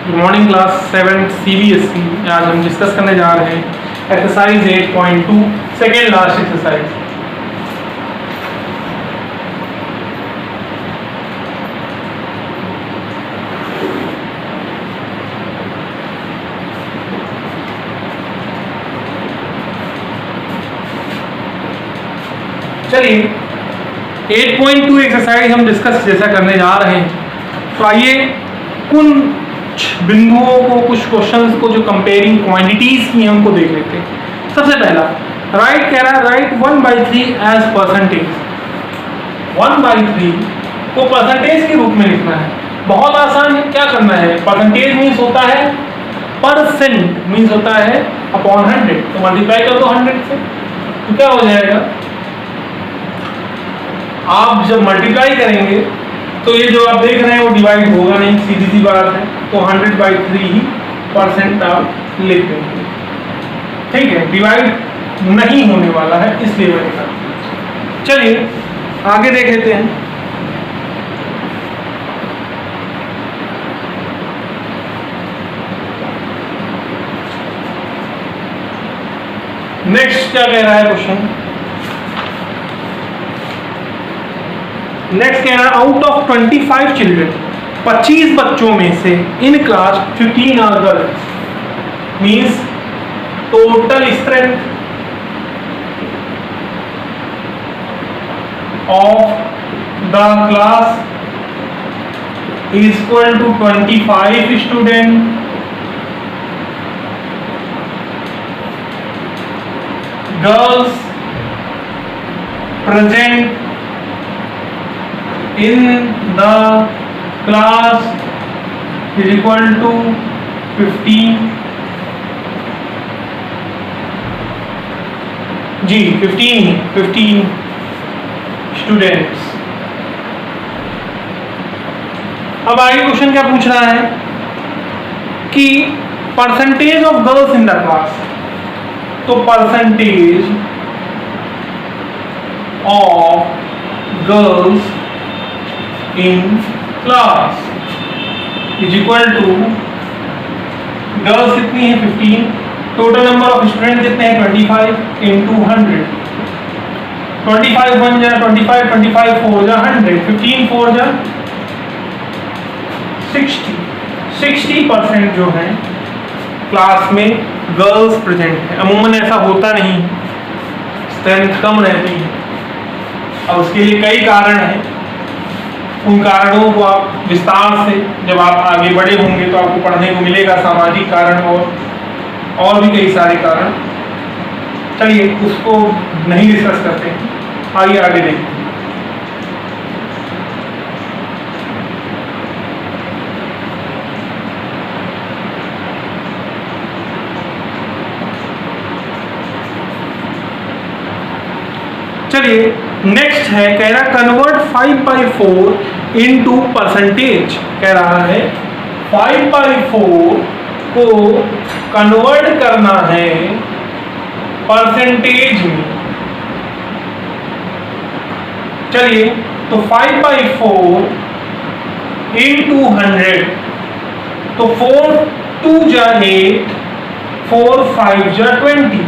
Good morning class 7 CBSE। आज हम discuss करने जा रहे हैं एक्सरसाइज 8.2 सेकेंड लास्ट एक्सरसाइज। चलिए 8.2 एक्सरसाइज हम डिस्कस जैसा करने जा रहे हैं, तो आइए कुछ बिंदुओं को, कुछ क्वेश्चंस को जो कंपेयरिंग क्वांटिटीज की हैं उनको देख लेते हैं। सबसे पहला राइट कह रहा है, राइट 1/3 एज परसेंटेज। 1/3 को परसेंटेज के रूप में लिखना है। बहुत आसान है, क्या करना है, परसेंटेज मीन्स होता है परसेंट, मीन्स होता है अपॉन 100, तो मल्टीप्लाई कर दो 100 से, तो क्या हो जाएगा, आप जब मल्टीप्लाई करेंगे तो ये जो आप देख रहे हैं वो डिवाइड होगा नहीं, सीधी सी बात है, तो 100/3 ही परसेंट आप लिख देंगे। ठीक है, डिवाइड नहीं होने वाला है इसलिए मैंने कहा। चलिए आगे देख लेते हैं। नेक्स्ट क्या कह रहा है क्वेश्चन, नेक्स्ट कह रहा है आउट ऑफ 25 चिल्ड्रन, 25 बच्चों में से in class 15 are girls, means total strength of the class is equal to 25 student. Girls present in the class is equal to 15 जी 15 स्टूडेंट्स। अब आगे क्वेश्चन क्या पूछ रहा है कि percentage of girls in the class, तो percentage of girls in class is equal to, girls कितनी है 15, टोटल नंबर ऑफ स्टूडेंट कितने हैं 25 into 100, 25 1 जा 25, 25 4 जा 100, 15 4 जा 60% जो है क्लास में गर्ल्स प्रेजेंट है। अमूमन ऐसा होता नहीं, स्ट्रेंथ कम रहती है, और उसके लिए कई कारण हैं। उन कारणों को आप विस्तार से जब आप आगे बढ़े होंगे तो आपको पढ़ने को मिलेगा, सामाजिक कारण और भी कई सारे कारण। चलिए उसको नहीं डिस्कस करते हैं, आइए आगे देखते हैं। चलिए नेक्स्ट है, कह रहा कन्वर्ट 5/4 इनटू परसेंटेज। कह रहा है 5/4 को कन्वर्ट करना है परसेंटेज में। चलिए तो 5/4 इनटू 100, तो 4 2 जा 8, 4 5 जा 20,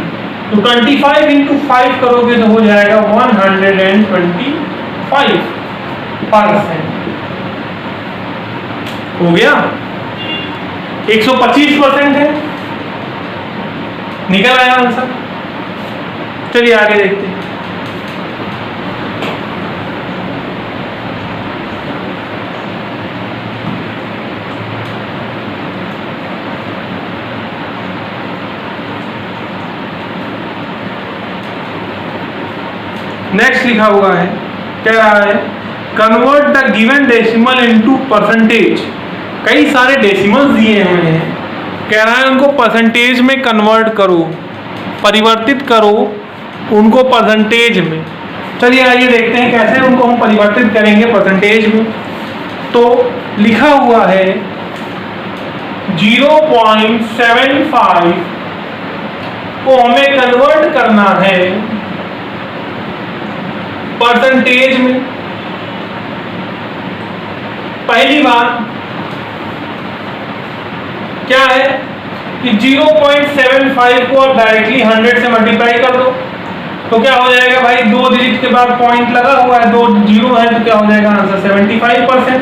तो 25 into 5 करोगे तो हो जाएगा 125%। हो गया, 125% है, निकल आया आंसर। चलिए आगे देखते हैं। नेक्स्ट लिखा हुआ है, क्या रहा है, convert the given decimal into percentage. कई सारे डेसिमल्स दिए हुए हैं, कह रहा है उनको परसेंटेज में कन्वर्ट करो, परिवर्तित करो उनको परसेंटेज में। चलिए आइए देखते हैं कैसे उनको हम परिवर्तित करेंगे परसेंटेज में। तो लिखा हुआ है 0.75 को हमें कन्वर्ट करना है परसेंटेज में। पहली बात क्या है कि 0.75 को आप डायरेक्टली 100 से मल्टीप्लाई कर दो, तो क्या हो जाएगा भाई, 2 डिजिट के बाद पॉइंट लगा हुआ है, 2 जीरो है, तो क्या हो जाएगा आंसर 75%।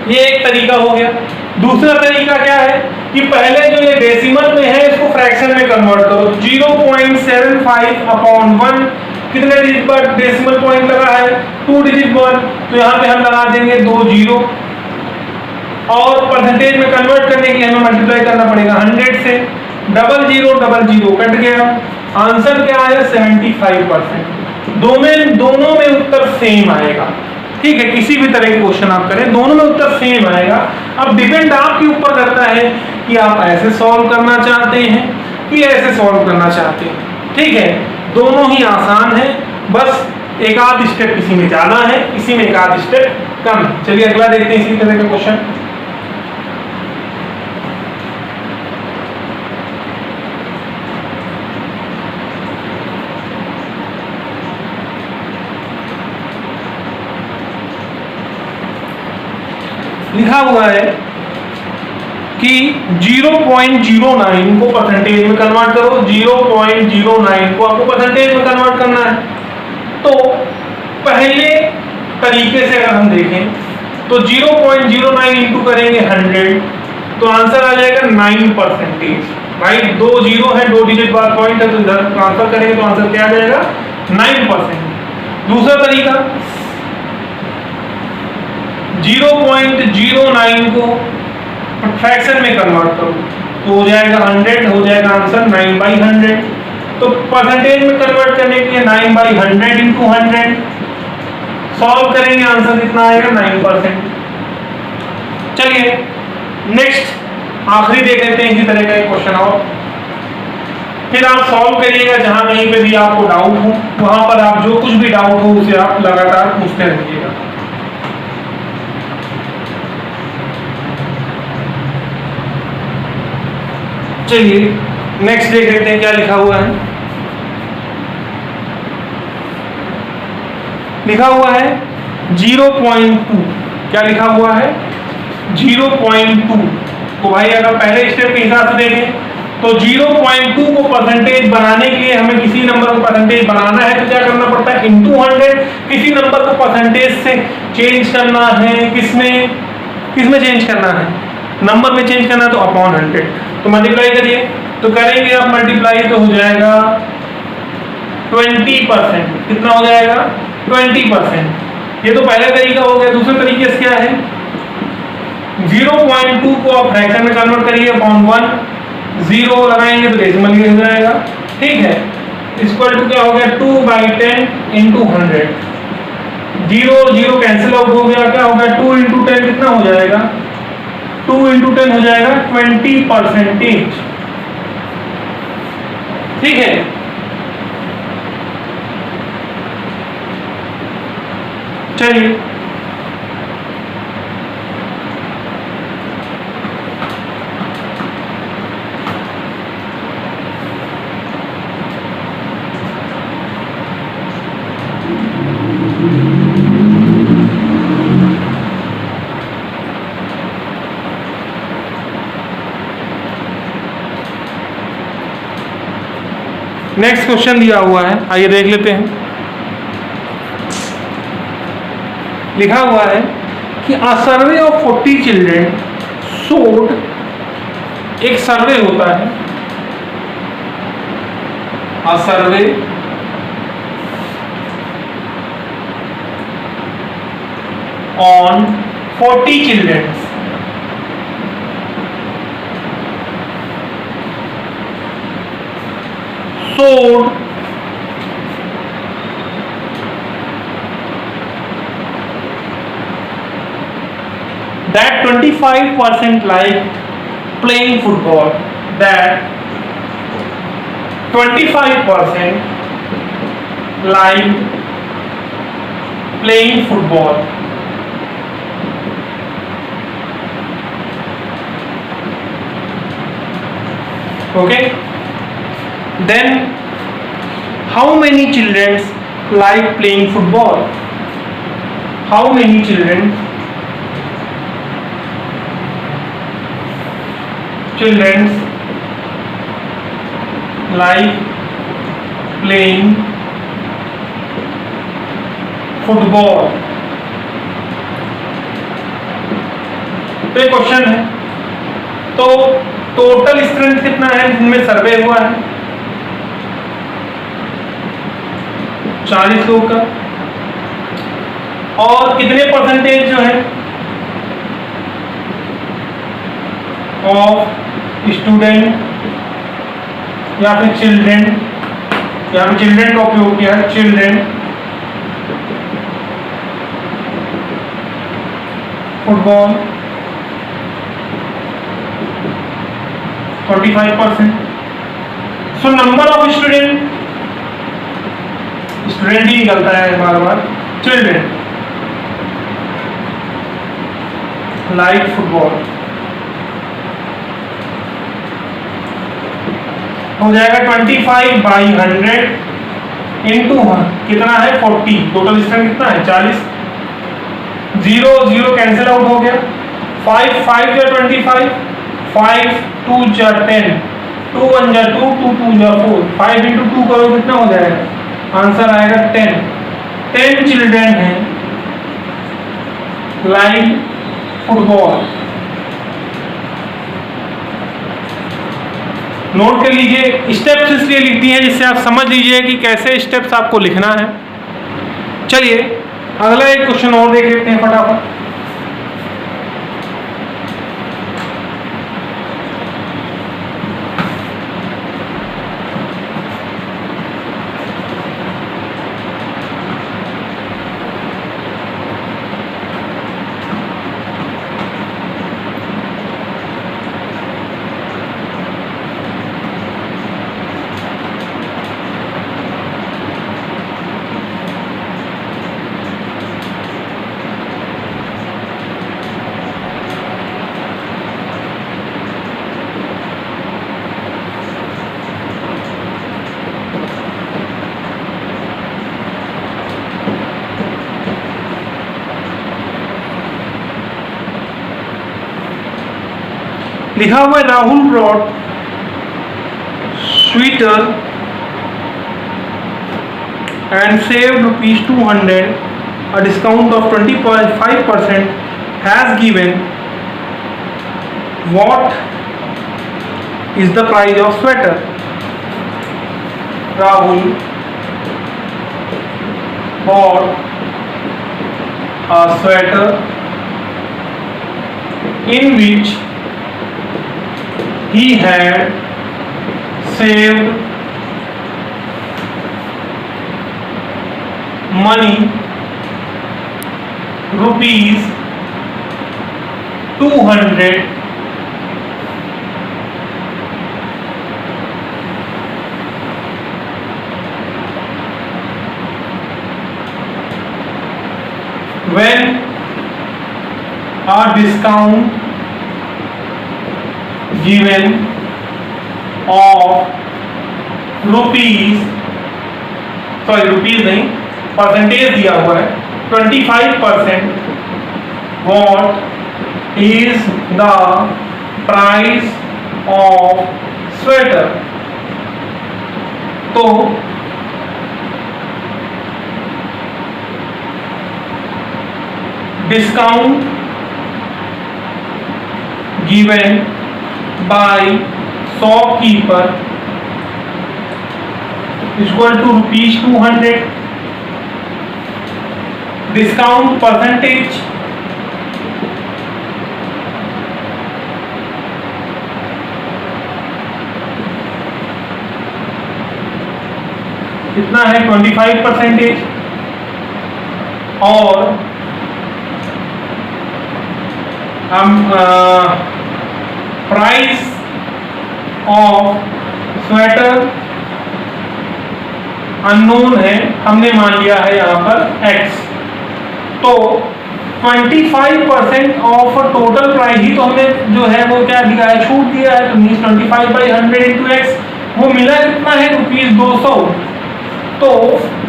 ये एक तरीका हो गया। दूसरा तरीका क्या है कि पहले जो ये डेसिमल में है इसको फ्रैक्शन में कन्वर्ट करो। 0.75 अपॉन 1, कितने डिजिट पर डेसिमल पॉइंट लगा है, 2 डिजिट पर, तो यहाँ पे हम लगा देंगे 2 जीरो, और परसेंटेज में कन्वर्ट करने के लिए हमें मल्टीप्लाई करना पड़ेगा 100 से। डबल जीरो कट गया, आंसर क्या आया 75%। दोनों में उत्तर सेम आएगा। ठीक है, किसी भी तरह के क्वेश्चन आप करें दोनों में उत्तर सेम आएगा। अब डिपेंड आपके ऊपर करता है कि आप ऐसे सॉल्व करना चाहते हैं कि ऐसे सॉल्व करना चाहते हैं। ठीक है, दोनों ही आसान है, बस एक आध स्टेप किसी में ज्यादा है, किसी में एक आध स्टेप कम है। चलिए अगला देखते हैं इसी तरह का क्वेश्चन। लिखा हुआ है कि 0.09 को परसेंटेज में कन्वर्ट करो। 0.09 को आपको परसेंटेज में कन्वर्ट करना है। तो पहले तरीके से अगर हम देखें तो 0.09 इंटू करेंगे 100, तो आंसर आ जाएगा 9%। भाई 2 जीरो है, 2 डिजिट बाद पॉइंट है, तो इधर ट्रांसफर करेंगे तो आंसर क्या आ जाएगा 9%। दूसरा तरीका 0.09 को फ्रैक्शन में कन्वर्ट करो, तो हो जाएगा 100, हो जाएगा आंसर 9/100। तो परसेंटेज में कन्वर्ट करने के लिए 9/100 इंटू 100 सॉल्व करेंगे, आंसर कितना आएगा 9%। चलिए नेक्स्ट आखिरी देख लेते हैं इसी तरह का एक क्वेश्चन और, फिर आप सॉल्व करिएगा। जहां कहीं पे भी आपको डाउट हो वहां पर आप जो कुछ भी डाउट हो उसे आप लगातार पूछते रहिएगा। चलिए नेक्स्ट देख लेते हैं क्या लिखा हुआ है। लिखा हुआ है 0.2। क्या लिखा हुआ है 0.2। तो भाई अगर पहले स्टेप के हिसाब से देखें तो 0.2 को परसेंटेज बनाने के लिए हमें किसी नंबर को परसेंटेज बनाना है तो क्या करना पड़ता है इंटू 100। किसी नंबर को परसेंटेज से चेंज करना है, किसमें चेंज करना है, नंबर में चेंज करना है तो अपॉन 100। तो मल्टीप्लाई करिए, तो करेंगे आप मल्टीप्लाई तो हो जाएगा 20%। कितना हो जाएगा 20%। ये तो पहला तरीका हो गया। दूसरे तरीके से क्या है 0.2 को आप फ्रैक्शन में कन्वर्ट करिए अपॉन 1, 0 लगाएंगे तो डेसिमल हो जाएगा। ठीक है, इक्वल टू क्या हो गया 2/10 इंटू 100। 0 कैंसिल आउट हो गया, क्या हो गया 2 इंटू 10 कितना हो जाएगा 2 इंटू 10 हो जाएगा 20%। ठीक है, चलिए नेक्स्ट क्वेश्चन दिया हुआ है, आइए देख लेते हैं। लिखा हुआ है कि a survey of 40 children showed, एक सर्वे होता है, a survey on 40 children showed that 25% liked playing football, that 25% liked playing football. Okay, then how many children like playing football? How many children childrens like playing football. तो एक question है, तो total strength कितना है जिनमें सर्वे हुआ है? 40 लोग का। और कितने परसेंटेज जो है ऑफ स्टूडेंट या फिर चिल्ड्रेन, यहाँ पे चिल्ड्रेन का उपयोग किया है, children football 25%। So number of student, student ही निकलता है बार बार, चिल्ड्रेन लाइक फुटबॉल हो जाएगा 25/100 इंटू कितना है 40। टोटल स्ट्रेंथ कितना है 40। 0 0 कैंसिल आउट हो गया। 5 5 या 25, 5 2 जा 10, 2 1 जा 2, 2 2 जा 4। 5 इंटू 2 करो कितना हो जाएगा? आंसर आएगा 10। 10 चिल्ड्रेन हैं लाइक फुटबॉल। नोट कर लीजिए, स्टेप्स इसलिए लिख दिए हैं जिससे आप समझ लीजिए कि कैसे स्टेप्स आपको लिखना है। चलिए अगला एक क्वेश्चन और देख लेते हैं फटाफट। लिखा हुआ है Rahul brought sweater and saved ₹200, a discount of 25% has given. What is the price of sweater? Rahul bought a sweater in which he had saved money ₹200 when a discount given of rupees नहीं, percentage दिया हुआ है 25%। What is the price of sweater? तो discount given by shopkeeper equal to ₹200। Discount percentage कितना है 25%। और हम price of sweater unknown है, हमने मान लिया है यहाँ पर x। तो 25% ऑफ टोटल प्राइस ही तो हमें जो है वो क्या दिया है, छूट दिया है। तो मीन्स 25/100 इंटू x वो मिला कितना है ₹200। तो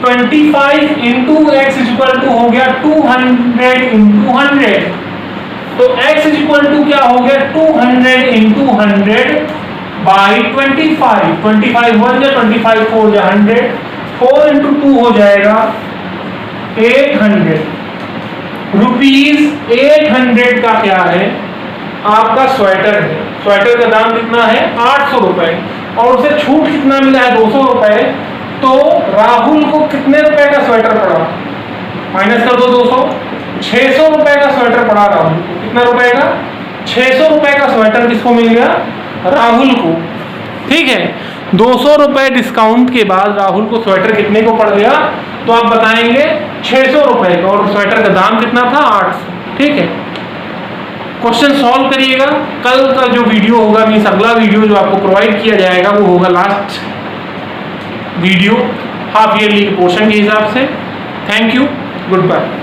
25 इंटू x इक्वल टू हो गया 200 इंटू 100। तो x इज इक्वल टू क्या हो गया 200 इंटू 100 बाई 25, 25 1 या 25 4 या 100, 4 इंटू 2 हो जाएगा 800 रुपीज। 800 का क्या है आपका स्वेटर है, स्वेटर का दाम कितना है 800 रुपए, और उसे छूट कितना मिला है 200 रुपए। तो राहुल को कितने रुपए का स्वेटर पड़ा, माइनस कर दो 200, 600 रुपए का स्वेटर पड़ा राहुल को। कितना रुपए का 600 रुपए का स्वेटर किसको मिल गया राहुल को। ठीक है, 200 रुपए डिस्काउंट के बाद राहुल को स्वेटर कितने को पड़ गया, तो आप बताएंगे 600 रुपए का, और स्वेटर का दाम कितना था 800। ठीक है, क्वेश्चन सॉल्व करिएगा। कल का जो वीडियो होगा मीन्स अगला वीडियो जो आपको प्रोवाइड किया जाएगा वो होगा लास्ट वीडियो हाफ ईयरली के पोर्शन के हिसाब से। Thank you, good bye.